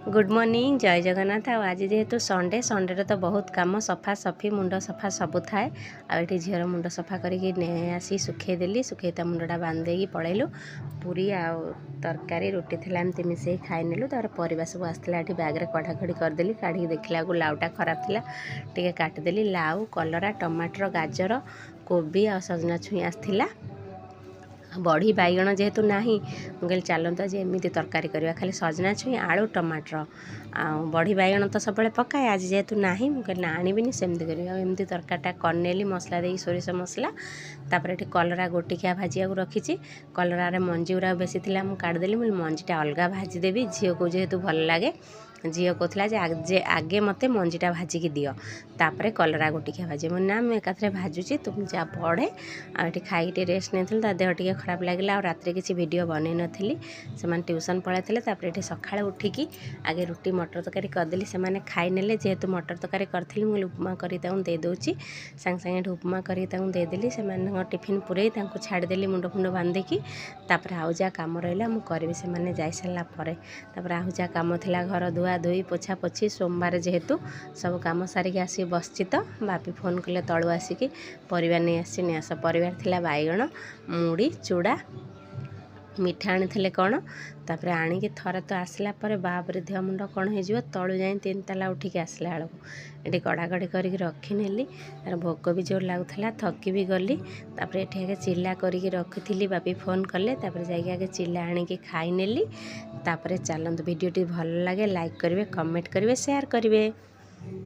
Good morning जय जगन्नाथ। आज जेहेतु संडे संडे तो बहुत काम सफा सफी मुंड सफा सबू थाए। आठी झीर मुंड सफा करके आसी सुखेदेली सुखे मुंडा बांधे पलैलु पूरी आउ तरकारी रुटी थी एमती मिसे खाईनेलु। तार परिवा सब आसला बैग्रे कढ़ाकढ़ी करदेली काढ़ी देखला लाउटा खराब थी टे काटिदेली। लाउ कलरा टमाटर गाजर कोबी आ सजना छुई आसला बड़ी बैगण जेहेतु ना मुझे चलते आज एमती तरकारी करवा खाली सजना छुई आलू टमाटर बड़ी बैगण तो सब पकाए आज जेहेतु ना मुझे आनबिनी सेमती करमती तरकारीटा करनेली मसला दे सोरिष मसला। तापर ये कलरा गोटिकिया भाजिया रखी कलरार मंजी गुरा बेसी थी काटिदेली मुझे मंजीटा अलग भाजीदेवी झील को जेहेतु भल लगे झील कहला जे आगे मते मंजीटा भाजिकी दियो तापर कलरा गोटिकिया भाजी मुझे ना मुझे एकाथरे भाजुची तुम जा पढ़े आठी खाई रेस्ट नहीं ता देह टे खराब लगे और रात किसी वीडियो बन नी से ट्यूशन पलैते ये सका उठिकी आगे रुटी मटर तरकारी करदेली से खाईने जेहेतु मटर तरकारी करी मुझे उपमा कर देदे सांगे सांगे उपमा करदेली से टिफिन पूरे छाड़देली मुंड फुंड बांधिकी तापर आउ जहाँ कम रहा मुझे से जा सारापर आउ जहाँ कम थी घर धुआ धुई पोछा पोछी सोमवार जेहेतु सब कम सारिकी आसी बसची तो बापी फोन कले तलू आसिकी परिवार नहीं आसी नहीं आस परिवार थिला बैगण मुड़ी चूड़ा मिठा आनी कौन तापर आणिकी थरे तो आसला बापर देह मुंड कौन हो तलू जाए 3 ताला उठिकी आसला बेलू ये कड़ाकड़ी करके रखीनेली तार भोक भी जोर लगुला थकी भी गली तापर ये आगे चिल्ला करके रखी बापी फोन कले जाके आगे चिल्ला आणिकी खाईनेली तापर चलत वीडियो भल लगे लाइक करेंगे कमेंट करेंगे शेयर करेंगे।